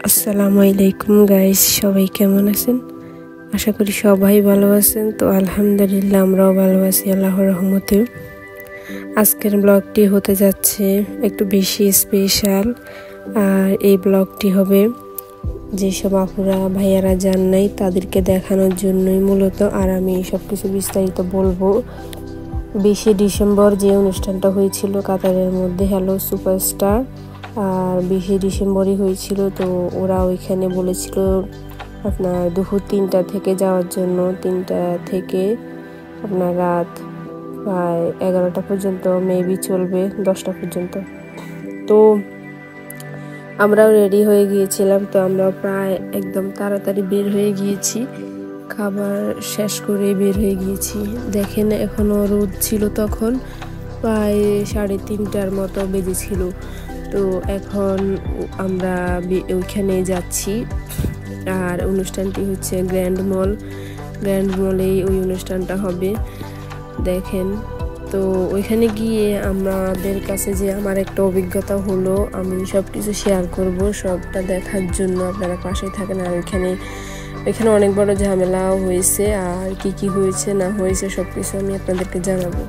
আসসালামু আলাইকুম গাইস, সবাই কেমন আছেন? আশা করি সবাই ভালো আছেন। তো আলহামদুলিল্লাহ আমরাও ভালো আছি আল্লাহর রহমতে। আজকের ব্লগটি হতে যাচ্ছে একটু বেশি স্পেশাল। আর এই ব্লগটি হবে যেসব আপুরা ভাইয়ারা যান নাই তাদেরকে দেখানোর জন্যই মূলত। আর আমি সবকিছু বিস্তারিত বলবো। 20 ডিসেম্বর যে অনুষ্ঠানটা হয়েছিল কাতারের মধ্যে, হ্যালো সুপারস্টার, আর 20 ডিসেম্বরই হয়েছিল। তো ওরা ওইখানে বলেছিল আপনার দুপুর 3টা থেকে যাওয়ার জন্য, 3টা থেকে আপনার রাত প্রায় 11টা পর্যন্ত, মেবি চলবে 10টা পর্যন্ত। তো আমরাও রেডি হয়ে গিয়েছিলাম। তো আমরাও প্রায় একদম তাড়াতাড়ি বের হয়ে গিয়েছি, খাবার শেষ করে বের হয়ে গিয়েছি। দেখেন এখনো রোদ ছিল, তখন প্রায় 3:30টার মতো বেজেছিল। তো এখন আমরা ওইখানে যাচ্ছি। আর অনুষ্ঠানটি হচ্ছে গ্র্যান্ড মলেই ওই অনুষ্ঠানটা হবে। দেখেন, তো ওইখানে গিয়ে আমাদের কাছে যে আমার একটা অভিজ্ঞতা হলো, আমি সব কিছু শেয়ার করব। সবটা দেখার জন্য আপনারা পাশে থাকেন। আর ওইখানে অনেক বড় ঝামেলাও হয়েছে, আর কি হয়েছে না হয়েছে সব কিছু আমি আপনাদেরকে জানাবো।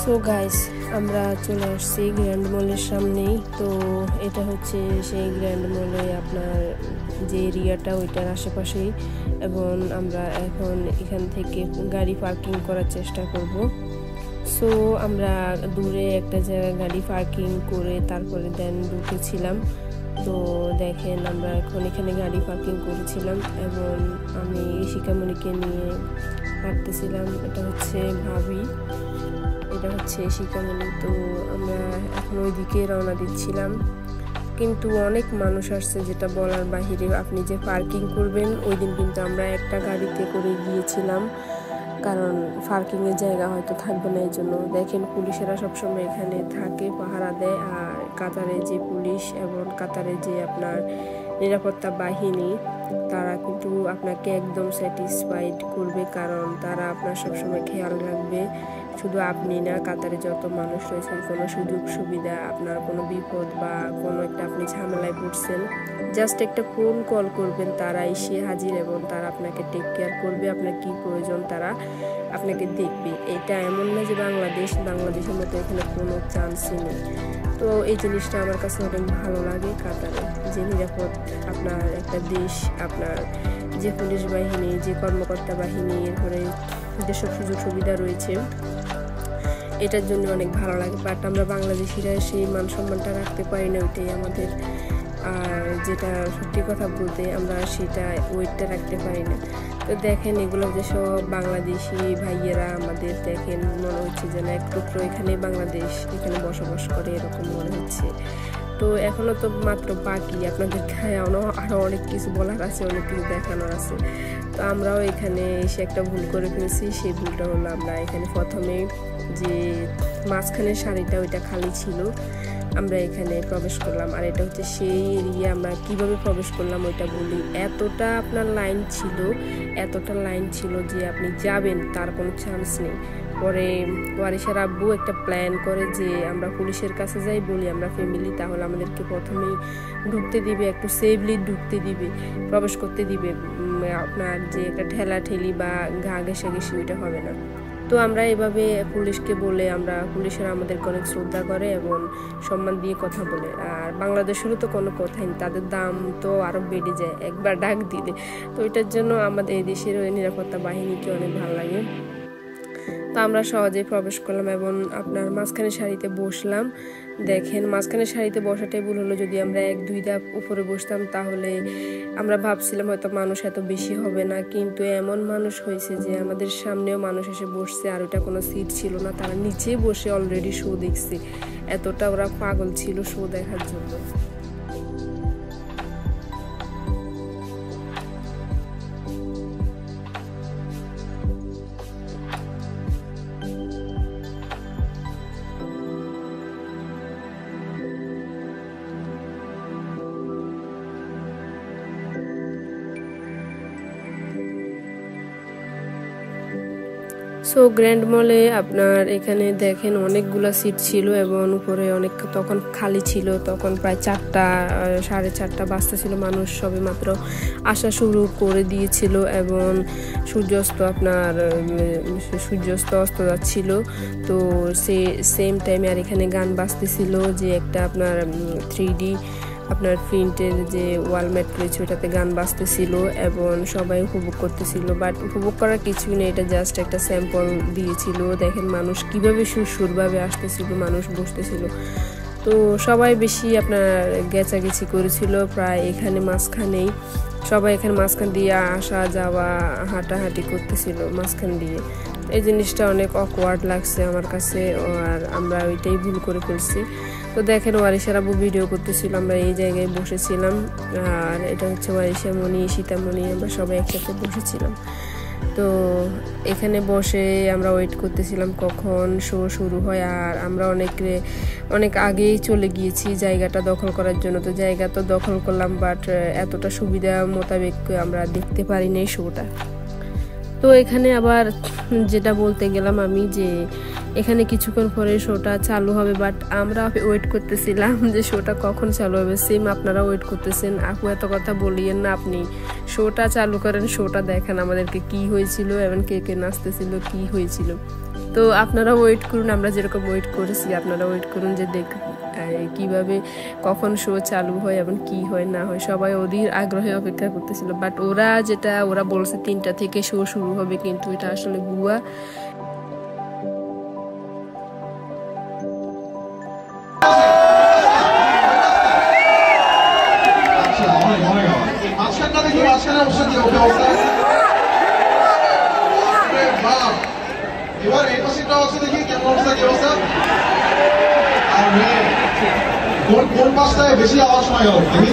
সো গাইস, আমরা চলে আসছি গ্র্যান্ড মলের সামনেই। তো এটা হচ্ছে সেই গ্র্যান্ড মলে আপনার যে এরিয়াটা, ওইটার আশেপাশেই। এবং আমরা এখন এখান থেকে গাড়ি পার্কিং করার চেষ্টা করব। সো আমরা দূরে একটা জায়গায় গাড়ি পার্কিং করে তারপরে দেন ঢুকেছিলাম। তো দেখেন আমরা এখন এখানে গাড়ি পার্কিং করেছিলাম এবং আমি শিকামণিকে নিয়ে হাঁটতেছিলাম। এটা হচ্ছে ভাবি, এটা হচ্ছে শিকামণি। তো আমরা এখন ওইদিকে রওনা দিচ্ছিলাম, কিন্তু অনেক মানুষ আসছে যেটা বলার বাহিরে। আপনি যে পার্কিং করবেন, ওই দিন কিন্তু আমরা একটা গাড়িতে করে গিয়েছিলাম, কারণ পার্কিংয়ের জায়গা হয়তো থাকবে না, এই জন্য। দেখেন পুলিশেরা সবসময় এখানে থাকে, পাহারা দেয়। আর কাতারে যে পুলিশ এবং কাতারে যে আপনার নিরাপত্তা বাহিনী, তারা কিন্তু আপনাকে একদম স্যাটিসফাইড করবে, কারণ তারা আপনার সবসময় খেয়াল রাখবে। শুধু আপনি না, কাতারে যত মানুষ রয়েছে, কোনো সুযোগ সুবিধা, আপনার কোনো বিপদ বা কোনো একটা আপনি ঝামেলায় পড়ছেন, জাস্ট একটা ফোন কল করবেন, তারা এসে হাজির এবং তারা আপনাকে টেক কেয়ার করবে। আপনার কি প্রয়োজন তারা আপনাকে দেখবে। এটা এমন না যে বাংলাদেশের মতো এখানে কোনো চান্সই নেই। তো এই জিনিসটা আমার কাছে অনেক ভালো লাগে কাতারে, যে নিরাপদ আপনার একটা দেশ, আপনার যে পুলিশ বাহিনী, যে কর্মকর্তা বাহিনী, এরপরে যেসব সুযোগ সুবিধা রয়েছে, এটার জন্য অনেক ভালো লাগে। বাট আমরা বাংলাদেশিরা সেই মান সম্মানটা রাখতে পারি না, ওইটাই আমাদের। আর যেটা সত্যি কথা বলতে, আমরা সেটা ওয়েটটা রাখতে পারি না। তো দেখেন এগুলো যেসব বাংলাদেশি ভাইয়েরা আমাদের, দেখেন মনে হচ্ছে যেন এক টুকরো এখানে বাংলাদেশ, এখানে বসবাস করে, এরকম মনে হচ্ছে। তো এখনো তো মাত্র বাকি, আপনাদের আরো অনেক কিছু বলার আছে, অনেক কিছু দেখানোর আছে। তো আমরাও এখানে এসে একটা ভুল করে ফেলেছি। সেই ভুলটা হলো, আমরা এখানে প্রথমে যে মাঝখানের সারিটা, ওইটা খালি ছিল, আমরা এখানে প্রবেশ করলাম। আর এটা হচ্ছে সেই এরিয়া। আমরা কিভাবে প্রবেশ করলাম ওইটা বলি। এতটা লাইন ছিল যে আপনি যাবেন তার কোনো চান্স নেই। পরে ওয়ারিশার আব্বু একটা প্ল্যান করে যে আমরা পুলিশের কাছে যাই, বলি আমরা ফ্যামিলি, তাহলে আমাদেরকে প্রথমেই ঢুকতে দিবে, একটু সেফলি ঢুকতে দিবে, প্রবেশ করতে দিবে। আপনার যে একটা ঠেলাঠেলি বা ঘা ঘেঁষাঘেঁষি, ওইটা হবে না। তো আমরা এভাবে পুলিশকে বলে, পুলিশেরা আমাদেরকে অনেক শ্রদ্ধা করে এবং সম্মান দিয়ে কথা বলে। আর বাংলাদেশেরও তো কোনো কথাই নেই, তাদের দাম তো আরও বেড়ে যায় একবার ডাক দিলে। তো এটার জন্য আমাদের এই দেশের নিরাপত্তা বাহিনীকে অনেক ভালো লাগে। তো আমরা সহজেই প্রবেশ করলাম এবং আপনার মাঝখানে সারিতে বসলাম। দেখেন মাঝখানে সারিতে বসাটাই ভুল হলো। যদি আমরা 1-2 ধাপ উপরে বসতাম, তাহলে আমরা ভাবছিলাম হয়তো মানুষ এত বেশি হবে না, কিন্তু এমন মানুষ হয়েছে যে আমাদের সামনেও মানুষ এসে বসছে, আর ওটা কোনো সিট ছিল না, তারা নিচে বসে অলরেডি শো দেখছে। এতটা ওরা পাগল ছিল শো দেখার জন্য। সো গ্র্যান্ড মলে আপনার এখানে দেখেন অনেকগুলা সিট ছিল এবং উপরে অনেক তখন খালি ছিল, তখন প্রায় 4টা 4:30 বাজতেছিল, মানুষ সবে মাত্র আসা শুরু করে দিয়েছিল এবং সূর্যাস্ত অস্ত যাচ্ছিল। তো সেম টাইমে আর এখানে গান বাজতেছিল, যে একটা আপনার 3D আপনার প্রিন্টের যে ওয়ালমেট রয়েছে ওটাতে গান বাজতেছিল এবং সবাই উপভোগ করতেছিল। বাট উপভোগ করার কিছুই নেই, এটা জাস্ট একটা স্যাম্পল দিয়েছিল। দেখেন মানুষ কিভাবে সুরভাবে আসতেছিল, মানুষ বসতেছিল। তো সবাই বেশি আপনার গেছাগেছি করেছিল, প্রায় এখানে মাঝখানেই সবাই এখানে মাঝখান দিয়ে আসা যাওয়া হাঁটাহাঁটি করতেছিল মাঝখান দিয়ে। এই জিনিসটা অনেক অকওয়ার্ড লাগছে আমার কাছে, আর আমরা ওইটাই ভুল করে ফেলছি। তো দেখেন ওয়ারিশার আব্বু ভিডিও করতেছিল, আমরা এই জায়গায় বসেছিলাম, আর এটা হচ্ছে ওয়ারিশা মনি, সীতামণি, আমরা সবাই একসাথে বসেছিলাম। তো এখানে বসে আমরা ওয়েট করতেছিলাম কখন শো শুরু হয়, আর আমরা অনেক আগেই চলে গিয়েছি জায়গাটা দখল করার জন্য। তো জায়গা তো দখল করলাম, বাট এতটা সুবিধা মোতাবেক আমরা দেখতে পারিনি শোটা। তো এখানে আবার যেটা বলতে গেলাম আমি, যে এখানে কিছুক্ষণ পরে শোটা চালু হবে, বাট আমরা ওয়েট করতেছিলাম যে শোটা কখন চালু হবে। সেম আপনারা ওয়েট করতেছেন, আপু এত কথা বলিয়েন না, আপনি শোটা চালু করেন, শোটা দেখেন আমাদেরকে কি হয়েছিল এবং কে কে নাচতেছিল, কি হয়েছিল। তো আপনারা ওয়েট করুন, আমরা যেরকম ওয়েট করেছি আপনারা ওয়েট করুন, যে কিভাবে কখন শো চালু হয় এবং কি হয় না হয়। সবাই অধীর আগ্রহে অপেক্ষা করতেছিল, বাট ওরা বলছে 3টা থেকে শো শুরু হবে, কিন্তু এটা আসলে ভুয়া। এবার এই পাশে আছে, দেখি কেমন অবস্থা, কি অবস্থা। কোন পাশটায় বেশি আওয়াজ শোনা গেল দেখি।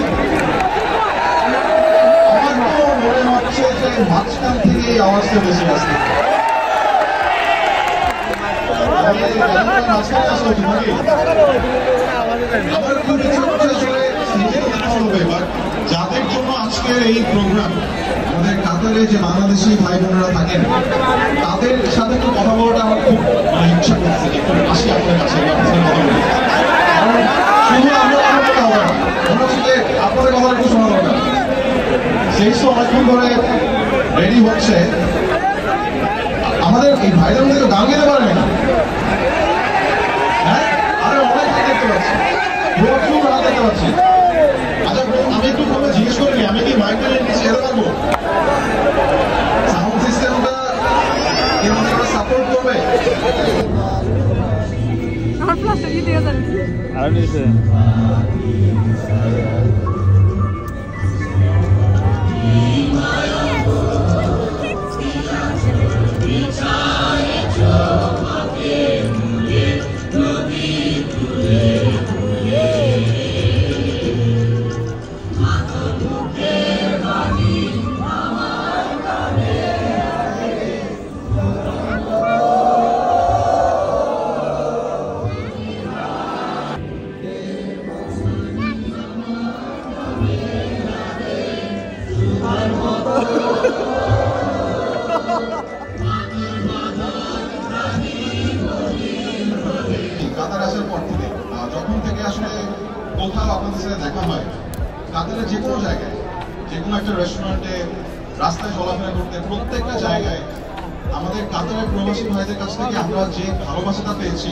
আমার তো মনে হচ্ছে যে মাঝখান থেকে এই আওয়াজটা বেশি আসছে। মাঝখানে আসলে আমার খুব ইচ্ছা করছে আসলে এবার যাদের জন্য আজকের এই প্রোগ্রাম, আমাদের কাতারে যে বাংলাদেশি ভাই বোনেরা থাকেন তাদের সাথে একটু কথা বলাটা আমার খুব ইচ্ছা করছে, একটু আসি আপনাদের কাছে কথা বলি। শুধু আমরা কথা হবে না, ওনার সাথে আপনাদের কথা একটু শোনা দরকার। সেই তো অনেকক্ষণ ধরে রেডি হচ্ছে, আমাদের এই ভাইদের মধ্যে গান গেতে পারে না। হ্যাঁ, আরে অনেক হাত দেখতে পাচ্ছি, প্রচুর হাত দেখতে পাচ্ছি। আচ্ছা আমি একটু জিজ্ঞেস করিনি, আমি কি মাইকটা নিচে যেতে পারবো? সাউন্ড সিস্টেমটা সাপোর্ট করবে? কাতার আসার পর থেকে যখন থেকে আসলে কোথাও আপনাদের সাথে দেখা হয়, কাতারের যে কোনো জায়গায়, যে কোনো একটা রেস্টুরেন্টে, রাস্তায় চলাফেরা করতে, প্রত্যেকটা জায়গায় আমাদের কাতারের প্রবাসী ভাইদের কাছ থেকে আমরা যে ভালোবাসাটা পেয়েছি,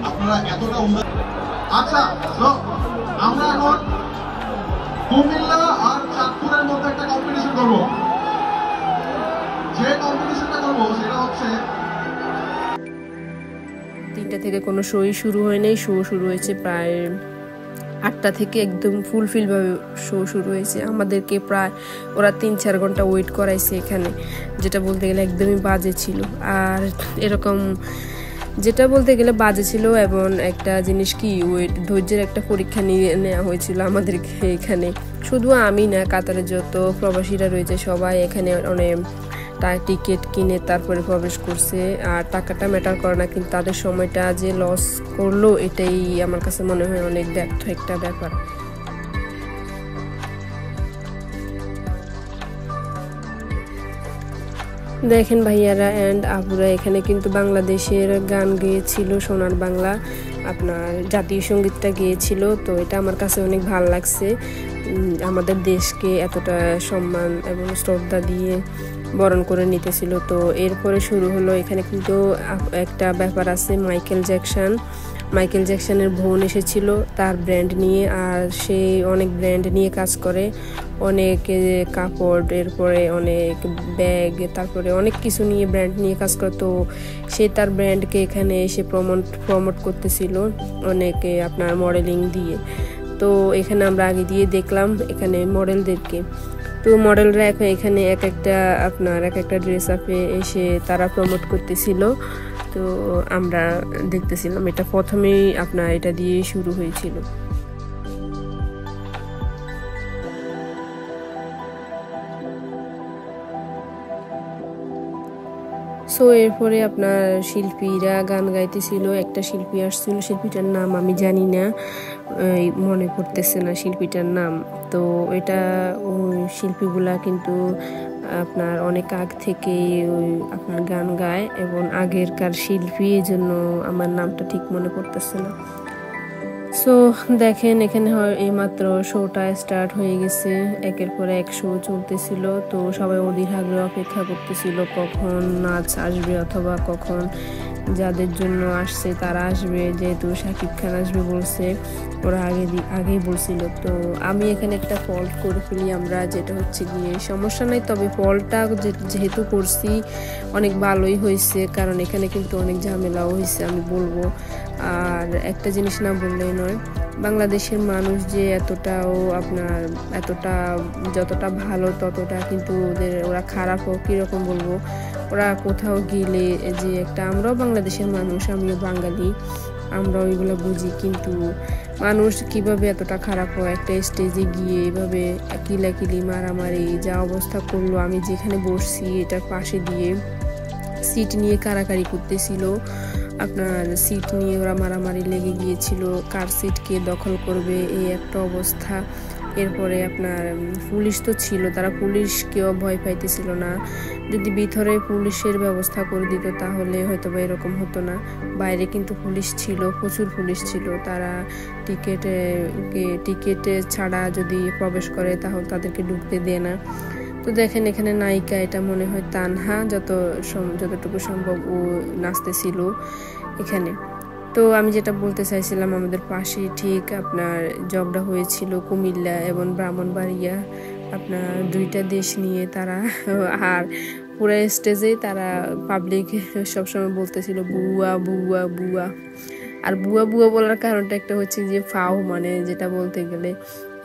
আপনারা এতটা উন্নত। আচ্ছা, তো আমরা এখন কুমিল্লা আর চাঁদপুরের মধ্যে একটা কম্পিটিশন করবো। যে কম্পিটিশনটা করবো সেটা হচ্ছে 3টা থেকে কোনো শোই শুরু হয় নাই, শো শুরু হয়েছে প্রায় 8টা থেকে, একদম ফুলফিলভাবে শো শুরু হয়েছে। আমাদেরকে প্রায় ওরা 3-4 ঘন্টা ওয়েট করাইছে এখানে, যেটা বলতে গেলে একদমই বাজে ছিল। আর এরকম যেটা বলতে গেলে বাজে ছিল, এবং একটা জিনিস কি ধৈর্যের একটা পরীক্ষা নিয়ে নেওয়া হয়েছিল আমাদেরকে এখানে। শুধু আমি না, কাতারে যত প্রবাসীরা রয়েছে সবাই এখানে অনেক টিকিট কিনে তারপরে প্রবেশ করছে, আর টাকাটা ম্যাটার করে না, কিন্তু তাদের সময়টা যে লস করলো এটাই আমার কাছে মনে হয় অনেক ব্যর্থ একটা ব্যাপার। দেখেন ভাইয়ারা অ্যান্ড আপুরা এখানে কিন্তু বাংলাদেশের গান গেয়েছিল, সোনার বাংলা আপনার জাতীয় সঙ্গীতটা গেয়েছিল। তো এটা আমার কাছে অনেক ভালো লাগছে, আমাদের দেশকে এতটা সম্মান এবং শ্রদ্ধা দিয়ে বরণ করে নিতেছিল। তো এরপরে শুরু হলো, এখানে কিন্তু একটা ব্যাপার আছে, মাইকেল জ্যাকসনের বোন এসেছিল তার ব্র্যান্ড নিয়ে, আর সে অনেক ব্র্যান্ড নিয়ে কাজ করে, অনেক কাপড়, এরপরে অনেক ব্যাগ, তারপরে অনেক কিছু নিয়ে ব্র্যান্ড নিয়ে কাজ করে। তো সে তার ব্র্যান্ডকে এখানে এসে প্রমোট করতেছিল অনেকে আপনার মডেলিং দিয়ে। তো এখানে আমরা আগে দিয়ে দেখলাম এখানে মডেলদেরকে। তো মডেলরা এখানে এক একটা ড্রেস আপে এসে তারা প্রমোট করতেছিল। তো আমরা দেখতেছিলাম, এটা প্রথমেই আপনার এটা দিয়ে শুরু হয়েছিল। সো এরপরে আপনার শিল্পীরা গান গাইতেছিল, একটা শিল্পী আসছিল, শিল্পীটার নাম আমি জানি না, মনে পড়তেছে না শিল্পীটার নাম। তো এটা ওই শিল্পীগুলা কিন্তু আপনার অনেক আগ থেকে ওই আপনার গান গায় এবং আগেরকার শিল্পী, এই জন্য আমার নামটা ঠিক মনে পড়তেছে না। সো দেখেন এখানে এইমাত্র শোটা স্টার্ট হয়ে গেছে, একের পর এক শো চলতেছিল। তো সবাই অধীর আগ্রহে অপেক্ষা করতেছিল কখন নাচ আসবে অথবা কখন যাদের জন্য আসছে তারা আসবে, যেহেতু শাকিব খান আসবে বলছে, ওরা আগেই বলছিল। তো আমি এখানে একটা ফল্ট করে ফেলি আমরা, যেটা হচ্ছে গিয়ে সমস্যা নাই, তবে ফল্টটা যেহেতু করছি অনেক ভালোই হয়েছে, কারণ এখানে কিন্তু অনেক ঝামেলাও হয়েছে আমি বলবো। আর একটা জিনিস না বললেই নয়, বাংলাদেশের মানুষ যে যতটা ভালো ততটা কিন্তু ওরা খারাপও, কীরকম বলবো, ওরা কোথাও গেলে যে আমরাও বাংলাদেশের মানুষ, আমিও বাঙালি, আমরা ওইগুলো বুঝি, কিন্তু মানুষ কিভাবে এতটা খারাপ হয়, একটা স্টেজে গিয়ে এভাবে কিলাকিলি মারামারি যা অবস্থা করলো। আমি যেখানে বসছি এটার পাশে দিয়ে সিট নিয়ে কারাকারি করতেছিল, আপনার সিট নিয়ে ওরা মারামারি লেগে গিয়েছিল, কার সিট কে দখল করবে, এই একটা অবস্থা। এরপরে আপনার পুলিশ তো ছিল, তারা পুলিশকেও ভয় পাইতেছিল না। যদি ভিতরে পুলিশের ব্যবস্থা করে দিত তাহলে হয়তো বা এরকম হতো না। বাইরে কিন্তু পুলিশ ছিল, প্রচুর পুলিশ ছিল, তারা টিকেটে ছাড়া যদি প্রবেশ করে তাহলে তাদেরকে ঢুকতে দেয় না। তো দেখেন এখানে নায়িকা, এটা মনে হয় তানহা, যতটুকু সম্ভব ও নাচতেছিল এখানে। তো আমি যেটা বলতে চাইছিলাম, আমাদের পাশে ঠিক আপনার ঝগড়া হয়েছিল কুমিল্লা এবং ব্রাহ্মণবাড়িয়া, আপনার দুইটা দেশ নিয়ে তারা, আর পুরো স্টেজেই তারা পাবলিক সবসময় বলতেছিল বুয়া বুয়া বুয়া। আর বুয়া বুয়া বলার কারণটা একটা হচ্ছে যে ফাও, মানে যেটা বলতে গেলে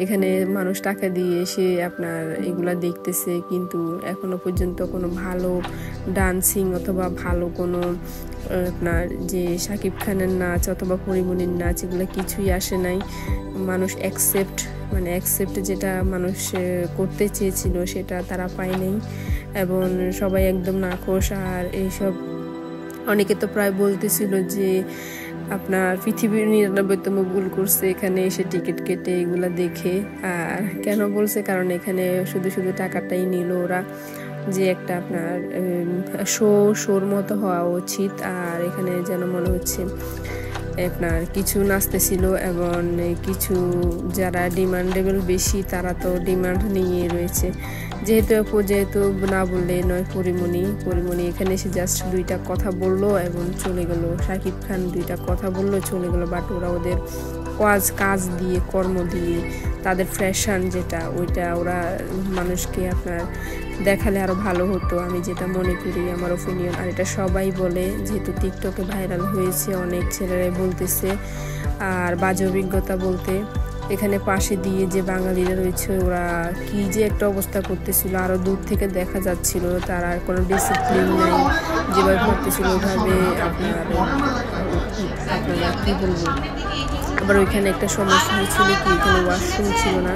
এখানে মানুষ টাকা দিয়ে এসে আপনার এগুলা দেখতেছে, কিন্তু এখনো পর্যন্ত কোনো ভালো ডান্সিং অথবা ভালো কোনো আপনার যে শাকিব খানের নাচ অথবা পরিমণির নাচ এগুলো কিছুই আসে নাই। মানুষ অ্যাকসেপ্ট যেটা মানুষ করতে চেয়েছিল সেটা তারা পায় নাই, এবং সবাই একদম নাখোশ। আর এইসব অনেকে তো প্রায় বলতেছিল যে আপনার পৃথিবীর 99তম ভুল করছে এখানে এসে টিকিট কেটে এগুলা দেখে। আর কেন বলছে, কারণ এখানে শুধু টাকাটাই নিল ওরা, যে একটা আপনার শোর মতো হওয়া উচিত। আর এখানে যেন মনে হচ্ছে আপনার কিছু নাচতেছিল, এবং কিছু যারা ডিমান্ডেবল বেশি তারা তো ডিমান্ড নিয়ে রয়েছে। যেহেতু না বললে নয়, পরিমণি এখানে এসে জাস্ট দুইটা কথা বললো এবং চলে গেল। শাকিব খান দুইটা কথা বললো চলে গেল, বাট ওরা ওদের কাজ দিয়ে, কর্ম দিয়ে, তাদের ফ্যাশন যেটা ওইটা ওরা মানুষকে আপনার দেখালে আরো ভালো হতো, আমি যেটা মনে করি, আমার ওপিনিয়ন। আর এটা সবাই বলে, যেহেতু টিকটকে ভাইরাল হয়েছে, অনেক ছেলেরাই বলতেছে। আর বাজে অভিজ্ঞতা বলতে, এখানে পাশে দিয়ে যে বাঙালিরা রয়েছে ওরা কি যে একটা অবস্থা করতেছিল, আরো দূর থেকে দেখা যাচ্ছিল, তারা কোনো ডিসিপ্লিন নেই, যেভাবে করতেছিল ওইভাবে আপনারা কি বলবো। আবার ওইখানে একটা সমস্যা হয়েছিল কি, এখানে ওয়াশরুম ছিল না,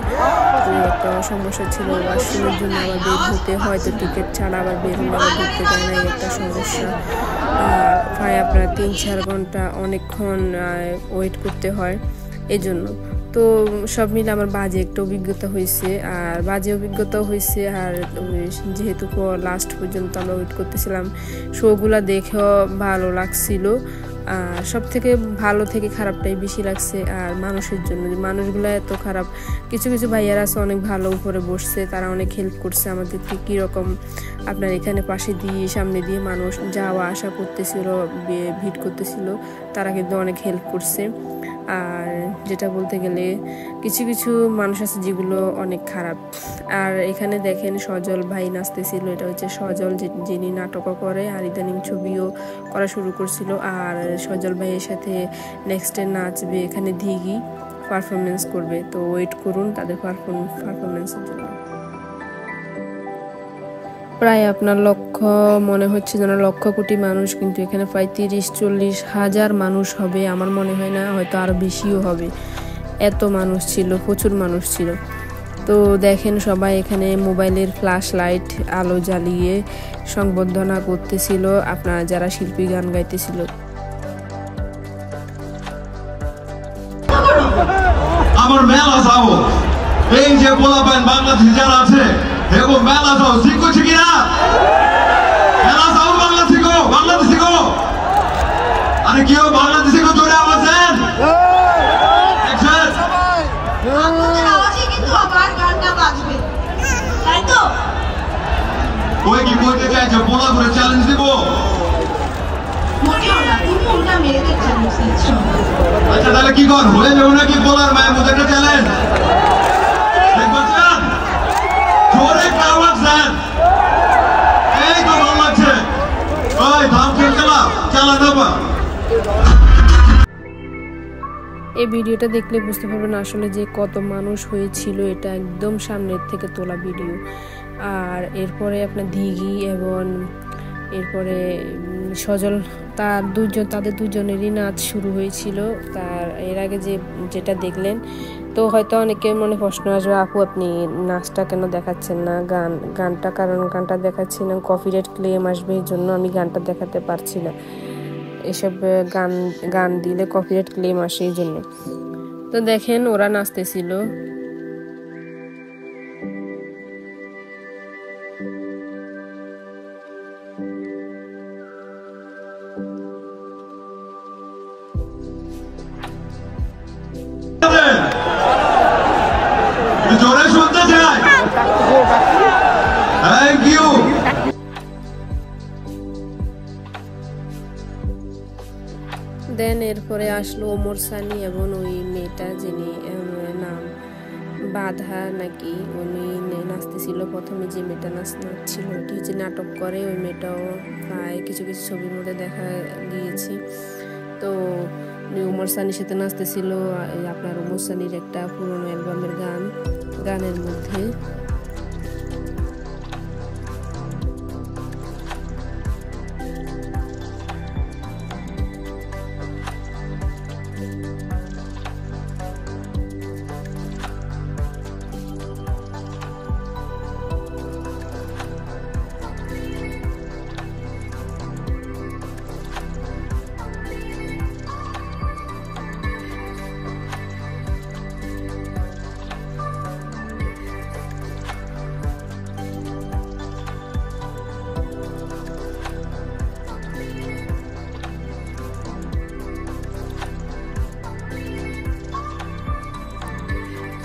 তো একটা সমস্যা ছিল, ওয়াশরুমের জন্য আবার বের হতে হয়, তো টিকিট ছাড়া আবার বের হলে আবার ঢুকতে দেয় না, একটা সমস্যা। প্রায় আপনার 3-4 ঘন্টা অনেকক্ষণ ওয়েট করতে হয় এজন্য। তো সব মিলে আমার বাজে একটা অভিজ্ঞতা হয়েছে, আর বাজে অভিজ্ঞতাও হয়েছে। আর যেহেতু লাস্ট পর্যন্ত আমরা ওয়েট করতেছিলাম, শোগুলা দেখেও ভালো লাগছিল। আর সব থেকে ভালো থেকে খারাপটাই বেশি লাগছে। আর মানুষের জন্য, মানুষগুলো এত খারাপ। কিছু কিছু ভাইয়ারা আছে অনেক ভালো, উপরে বসছে, তারা অনেক হেল্প করছে আমাদেরকে। কীরকম আপনার এখানে পাশে দিয়ে সামনে দিয়ে মানুষ যাওয়া আসা করতেছিল, ভিড় করতেছিল, তারা কিন্তু অনেক হেল্প করছে। আর যেটা বলতে গেলে কিছু কিছু মানুষ আছে যেগুলো অনেক খারাপ। আর এখানে দেখেন সজল ভাই নাচতেছিল, এটা হচ্ছে সজল যিনি নাটকও করে আর ইদানিং ছবিও করা শুরু করছিল। আর সজল ভাইয়ের সাথে নেক্সটে নাচবে এখানে ধিগি, পারফরমেন্স করবে। তো ওয়েট করুন তাদের পারফরমেন্সের জন্য। প্রায় আপনার মনে হচ্ছে যেন লক্ষ কোটি মানুষ, কিন্তু এখানে প্রায় 30-40 হাজার মানুষ হবে। আমার মনে হয় না, হয়তো আরো বেশিও হবে। এত মানুষ ছিল, প্রচুর মানুষ ছিল। তো দেখেন সবাই এখানে মোবাইলের ফ্ল্যাশ লাইট আলো জ্বালিয়ে সংবর্ধনা করতেছিল আপনার যারা শিল্পী গান গাইতেছিল। আমার মেলা যাও, এই যে পোলাপান বাংলাদেশে যারা আছে এবং মেলা যাও, ঠিক করছে কিনা? মেলা যাও বাংলাদেশি গো, আরে কেউ বাংলাদেশি গো জোরে আওয়াজ দেন। ওই কি বলতে চাইছে, পোলা করে চ্যালেঞ্জ দিব? আচ্ছা তাহলে কি কর, হয়ে যাবো নাকি পোলার মায়ের মধ্যে একটা চ্যালেঞ্জ? জোরে আওয়াজ দেন। এই তো ভালো লাগছে। ওই ধাম চালা দেবা। এই ভিডিওটা দেখলে বুঝতে পারবেন আসলে যে কত মানুষ হয়েছিল। এটা একদম সামনের থেকে তোলা ভিডিও। আর এরপরে আপনার ধিগি এবং এরপরে সজল তাদের দুজনেরই নাচ শুরু হয়েছিল। তার এর আগে যেটা দেখলেন, তো হয়তো অনেকের মনে প্রশ্ন আসবে, আপু আপনি নাচটা কেন দেখাচ্ছেন না, গানটা দেখাচ্ছি না, কপিরাইট ক্লেম আসবে, এই জন্য আমি গানটা দেখাতে পারছি না। এসব গান দিলে কপিরাইট ক্লেম আসে, এই জন্য। তো দেখেন ওরা নাচতেছিল। জোরে শুনতে চাই। Thank you. দেন এরপরে আসলো ওমর সানি এবং ওই মেয়েটা যিনি নাম বাধা নাকি, উনি নাচতেছিল। প্রথমে যে মেয়েটা নাচছিল ওটি হচ্ছে নাটক করে, ওই মেয়েটাও প্রায় কিছু কিছু ছবির মধ্যে দেখা গিয়েছি। তো ওমর সানির সাথে নাচতেছিল আপনার ওমর সানির একটা পুরনো অ্যালবামের গানের মধ্যে।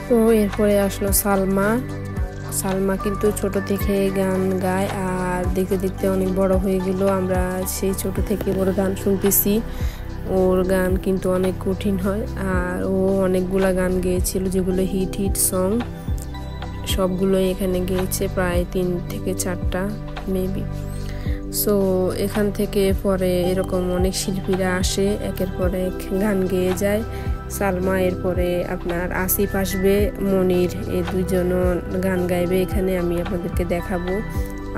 তো এরপরে আসলো সালমা কিন্তু ছোট থেকে গান গায়, আর দেখতে দেখতে অনেক বড় হয়ে গেল। আমরা সেই ছোট থেকে ওর গান শুনতেছি। ওর গান কিন্তু অনেক কঠিন হয়, আর ও অনেকগুলা গান গেয়েছিল যেগুলো হিট সং, সবগুলোই এখানে গেয়েছে, প্রায় 3 থেকে 4টা মেবি। সো এখান থেকে পরে এরকম অনেক শিল্পীরা আসে, একের পর এক গান গেয়ে যায়। সালমা, এরপরে আপনার আসিফ আসবে, মনির, এই দুইজনও গান গাইবে এখানে, আমি আপনাদেরকে দেখাবো।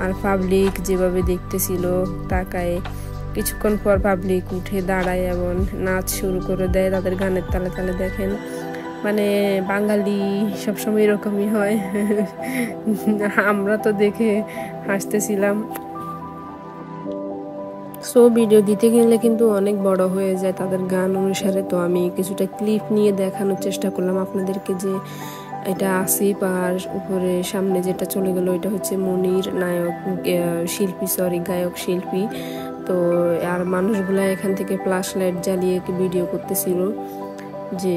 আর পাবলিক যেভাবে দেখতেছিল তাকায়, কিছুক্ষণ পর পাবলিক উঠে দাঁড়ায় এবং নাচ শুরু করে দেয় তাদের গানের তালে তালে। দেখেন মানে বাঙালি সবসময় এরকমই হয়। আমরা তো দেখে হাসতেছিলাম। সো ভিডিও দিতে গেলে কিন্তু অনেক বড় হয়ে যায় তাদের গান অনুসারে, তো আমি কিছুটা ক্লিপ নিয়ে দেখানোর চেষ্টা করলাম আপনাদেরকে যে এটা আসিফ, আর উপরে সামনে যেটা চলে গেল এটা হচ্ছে মনির, নায়ক শিল্পী, গায়ক শিল্পী। তো আর মানুষগুলা এখান থেকে ফ্ল্যাশ লাইট জ্বালিয়ে ভিডিও করতেছিল, যে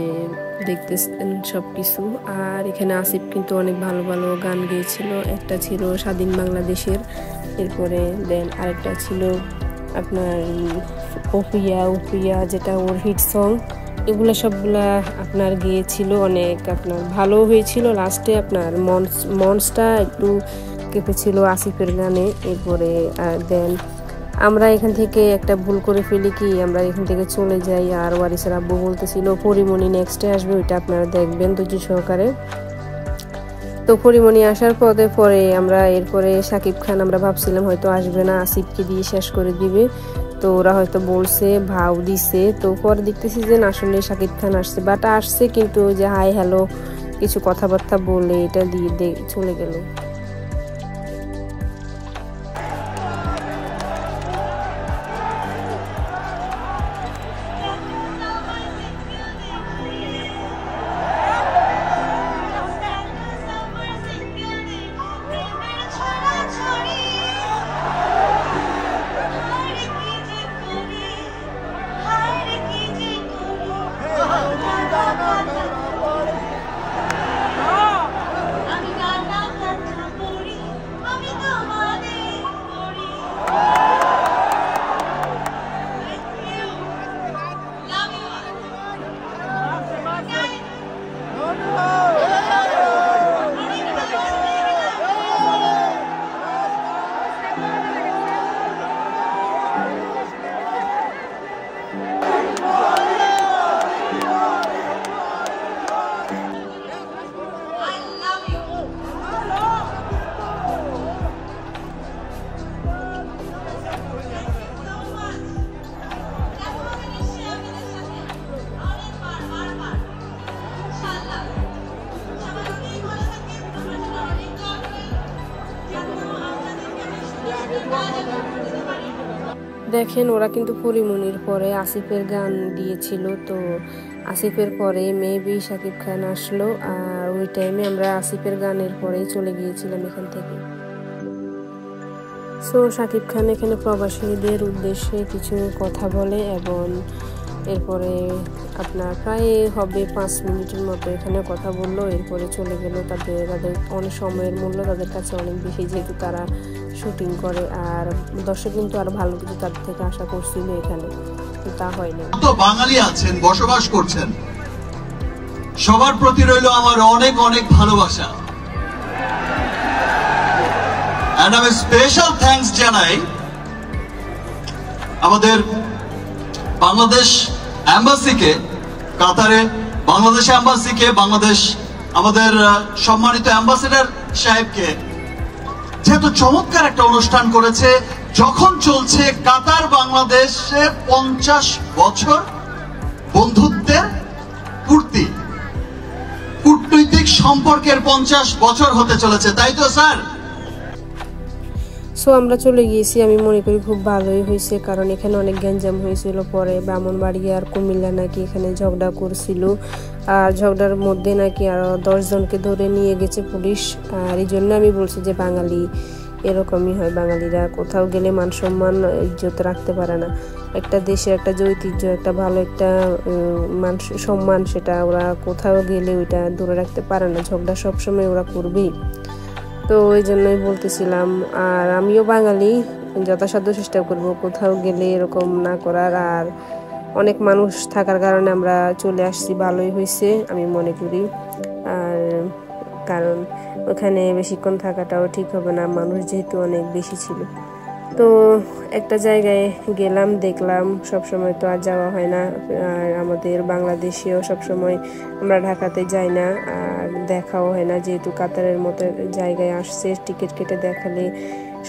দেখতেছেন সব কিছু। আর এখানে আসিফ কিন্তু অনেক ভালো ভালো গান গেয়েছিল, একটা ছিল স্বাধীন বাংলাদেশের, এরপরে দেন আরেকটা ছিল আপনার উপিয়া যেটা ওর হিট সং, এগুলো সবগুলা আপনার গেয়েছিল, অনেক আপনার ভালো হয়েছিল। লাস্টে আপনার মঞ্চটা একটু কেঁপেছিল আসিফের গানে। এরপরে দেন আমরা এখান থেকে একটা ভুল করে ফেলি কি, আমরা এখান থেকে চলে যাই, আর ওয়ারিসের আব্বু বলতেছিল পরিমণি নেক্সটে আসবে, ওইটা আপনারা দেখবেন ধৈর্য সহকারে। তো পরিমণি আসার পরে আমরা এরপরে শাকিব খান আমরা ভাবছিলাম হয়তো আসবে না, আসিফকে দিয়ে শেষ করে দিবে, তো ওরা হয়তো বলছে ভাও দিছে। তো পরে দেখতেছি যে আসলে শাকিব খান আসছে, বাট আসছে কিন্তু যে হাই হ্যালো কিছু কথাবার্তা বলে এটা দিয়ে চলে গেল। দেখেন ওরা কিন্তু পরিমণির পরে আসিফের গান দিয়েছিল, তো আসিফের পরে মেবি শাকিব খান আসলো, আর ওই টাইমে আমরা আসিফের গানের পরেই চলে গিয়েছিলাম এখান থেকে। সো শাকিব খান এখানে প্রবাসীদের উদ্দেশ্যে কিছু কথা বলে, এবং এরপরে আপনার প্রায় হবে 5 মিনিটের মতো এখানে কথা বললো, এরপরে চলে গেল। তাদের অনেক সময়ের মূল্য তাদের কাছে অনেক বেশি, যেহেতু তারা শুটিং করে, আর দর্শক কিন্তু আরো ভালো কিছু তাদের থেকে আশা করছিল, এখানে তা হয়নি। তো বাঙালি আছেন, বসবাস করছেন, সবার প্রতি রইল আমার অনেক অনেক ভালোবাসা। And আমি স্পেশাল থ্যাঙ্কস জানাই আমাদের বাংলাদেশ এম্বাসিকে, কাতারে বাংলাদেশ এম্বাসিকে, বাংলাদেশ আমাদের সম্মানিত অ্যাম্বাসেডর সাহেবকে, যেহেতু চমৎকার একটা অনুষ্ঠান করেছে। যখন চলছে কাতার বাংলাদেশে 50 বছর বন্ধুত্বের পূর্তি, কূটনৈতিক সম্পর্কের 50 বছর হতে চলেছে, তাই তো স্যার? সো আমরা চলে গিয়েছি, আমি মনে করি খুব ভালোই হয়েছে, কারণ এখানে অনেক গ্যাঞ্জাম হয়েছিল। পরে ব্রাহ্মণবাড়িয়া আর কুমিল্লা নাকি এখানে ঝগড়া করছিল, আর ঝগড়ার মধ্যে নাকি আরো 10 জনকে ধরে নিয়ে গেছে পুলিশ। আর এই জন্য আমি বলছি যে বাঙালি এরকমই হয়, বাঙালিরা কোথাও গেলে মান সম্মান ইজ্জত রাখতে পারে না। একটা দেশের একটা যে ঐতিহ্য, একটা ভালো একটা মান সম্মান, সেটা ওরা কোথাও গেলে ওইটা ধরে রাখতে পারে না, ঝগড়া সবসময় ওরা করবেই। তো ওই জন্যই বলতেছিলাম, আর আমিও বাঙালি, যথাসাধ্য চেষ্টা করব কোথাও গেলে এরকম না করার। আর অনেক মানুষ থাকার কারণে আমরা চলে আসছি, ভালোই হয়েছে আমি মনে করি। আর কারণ ওখানে বেশিক্ষণ থাকাটাও ঠিক হবে না, মানুষ যেহেতু অনেক বেশি ছিল। তো একটা জায়গায় গেলাম, দেখলাম, সবসময় তো আর যাওয়া হয় না, আর আমাদের বাংলাদেশেও সবসময় আমরা ঢাকাতে যাই না, আর দেখাও হয় না, যেহেতু কাতারের মতো জায়গায় আসছে, টিকিট কেটে দেখালে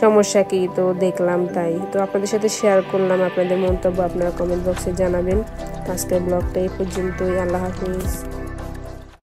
সমস্যা কি, তো দেখলাম তাই। তো আপনাদের সাথে শেয়ার করলাম, আপনাদের মন্তব্য আপনারা কমেন্ট বক্সে জানাবেন। আজকের ব্লগটা এই পর্যন্তই, আল্লাহ হাফিজ।